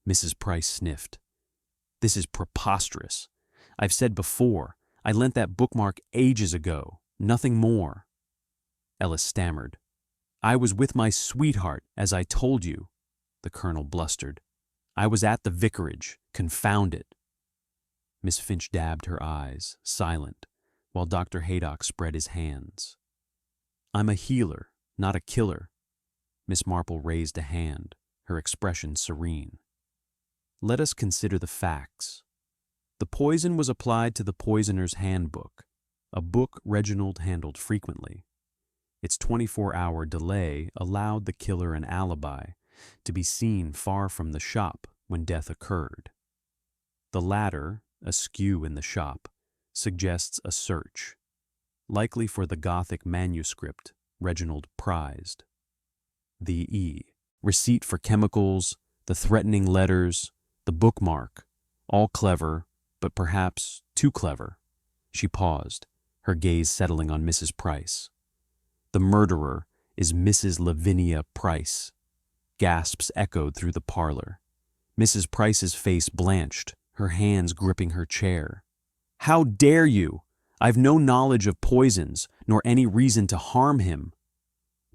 Mrs. Price sniffed. "This is preposterous. I've said before, I lent that bookmark ages ago, nothing more." Ellis stammered. "I was with my sweetheart, as I told you," the colonel blustered. "I was at the vicarage, confound it." Miss Finch dabbed her eyes, silent, while Dr. Haydock spread his hands. "I'm a healer, not a killer." Miss Marple raised a hand, her expression serene. "Let us consider the facts. The poison was applied to the poisoner's handbook, a book Reginald handled frequently. Its 24-hour delay allowed the killer an alibi to be seen far from the shop when death occurred. The latter, askew in the shop, suggests a search, likely for the Gothic manuscript Reginald prized. The receipt for chemicals, the threatening letters, the bookmark, all clever, but perhaps too clever." She paused, her gaze settling on Mrs. Price. "The murderer is Mrs. Lavinia Price." Gasps echoed through the parlor. Mrs. Price's face blanched, her hands gripping her chair. "How dare you? I've no knowledge of poisons, nor any reason to harm him."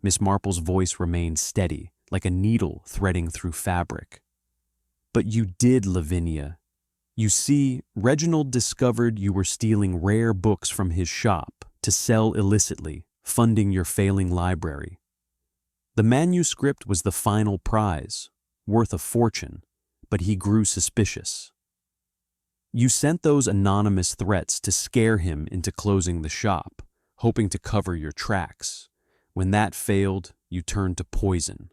Miss Marple's voice remained steady, like a needle threading through fabric. "But you did, Lavinia. You see, Reginald discovered you were stealing rare books from his shop to sell illicitly, funding your failing library. The manuscript was the final prize, worth a fortune, but he grew suspicious. You sent those anonymous threats to scare him into closing the shop, hoping to cover your tracks. When that failed, you turned to poison."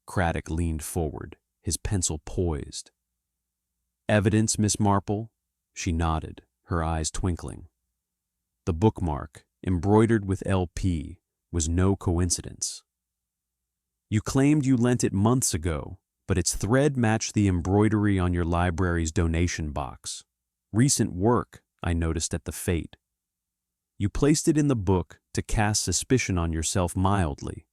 Craddock leaned forward, his pencil poised. "Evidence, Miss Marple?" She nodded, her eyes twinkling. "The bookmark, embroidered with LP, was no coincidence. You claimed you lent it months ago, but its thread matched the embroidery on your library's donation box. Recent work, I noticed at the fete. You placed it in the book to cast suspicion on yourself mildly,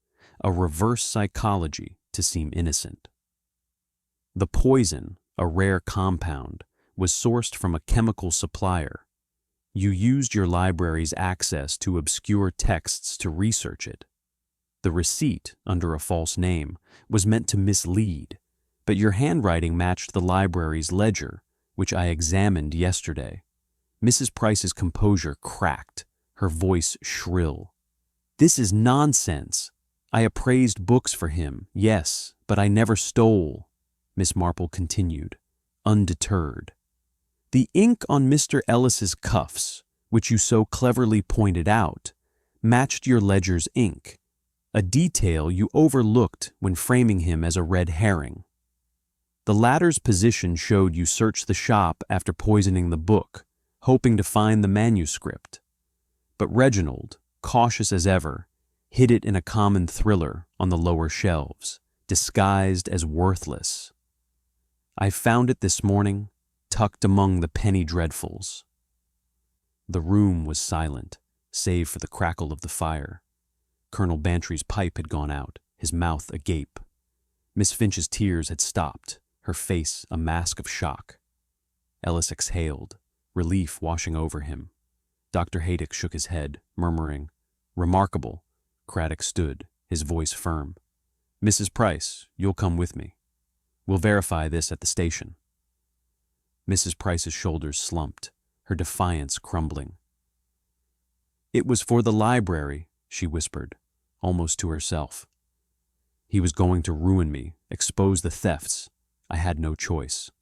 a reverse psychology to seem innocent. The poison, a rare compound, was sourced from a chemical supplier. You used your library's access to obscure texts to research it. The receipt, under a false name, was meant to mislead, but your handwriting matched the library's ledger, which I examined yesterday." Mrs. Price's composure cracked, her voice shrill. "This is nonsense. I appraised books for him, yes, but I never stole," Miss Marple continued, undeterred. "The ink on Mr. Ellis's cuffs, which you so cleverly pointed out, matched your ledger's ink, a detail you overlooked when framing him as a red herring. The latter's position showed you searched the shop after poisoning the book, hoping to find the manuscript. But Reginald, cautious as ever, hid it in a common thriller on the lower shelves, disguised as worthless. I found it this morning, tucked among the penny dreadfuls." The room was silent, save for the crackle of the fire. Colonel Bantry's pipe had gone out, his mouth agape. Miss Finch's tears had stopped, her face a mask of shock. Ellis exhaled, relief washing over him. Dr. Haydock shook his head, murmuring, "Remarkable." Craddock stood, his voice firm. "Mrs. Price, you'll come with me. We'll verify this at the station." Mrs. Price's shoulders slumped, her defiance crumbling. "It was for the library," she whispered, almost to herself. "He was going to ruin me, expose the thefts. I had no choice."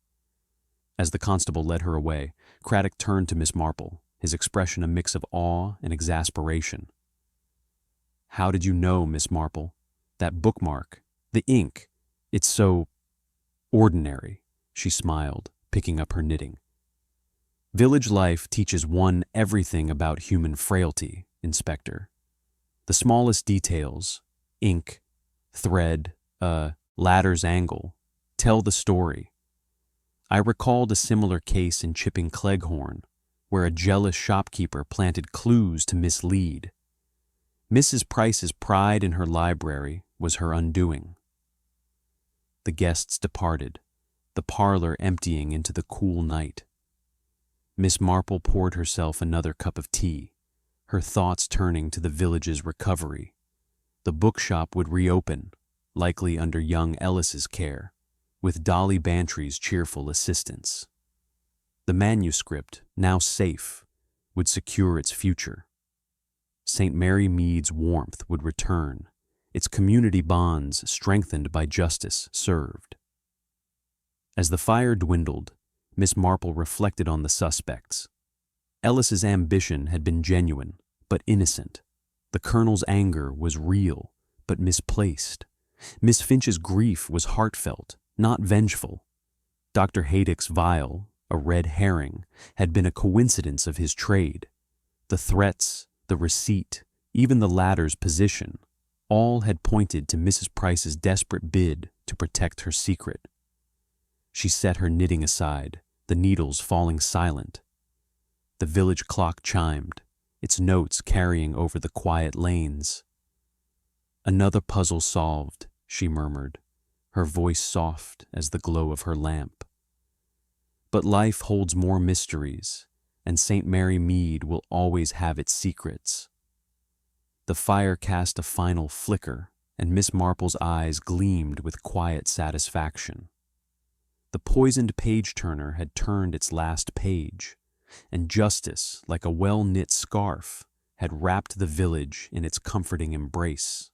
As the constable led her away, Craddock turned to Miss Marple, his expression a mix of awe and exasperation. "How did you know, Miss Marple? That bookmark, the ink, it's so ordinary," she smiled, picking up her knitting. "Village life teaches one everything about human frailty, Inspector. The smallest details, ink, thread, ladder's angle, tell the story. I recalled a similar case in Chipping Cleghorn, where a jealous shopkeeper planted clues to mislead. Mrs. Price's pride in her library was her undoing." The guests departed, the parlor emptying into the cool night. Miss Marple poured herself another cup of tea, her thoughts turning to the village's recovery. The bookshop would reopen, likely under young Ellis's care, with Dolly Bantry's cheerful assistance. The manuscript, now safe, would secure its future. St. Mary Mead's warmth would return, its community bonds strengthened by justice served. As the fire dwindled, Miss Marple reflected on the suspects. Ellis's ambition had been genuine, but innocent. The Colonel's anger was real, but misplaced. Miss Finch's grief was heartfelt, not vengeful. Dr. Haydock's vial, a red herring, had been a coincidence of his trade. The threats, the receipt, even the ladder's position, all had pointed to Mrs. Price's desperate bid to protect her secret. She set her knitting aside, the needles falling silent. The village clock chimed, its notes carrying over the quiet lanes. "Another puzzle solved," she murmured, her voice soft as the glow of her lamp. "But life holds more mysteries, and St. Mary Mead will always have its secrets." The fire cast a final flicker, and Miss Marple's eyes gleamed with quiet satisfaction. The poisoned page-turner had turned its last page, and justice, like a well-knit scarf, had wrapped the village in its comforting embrace.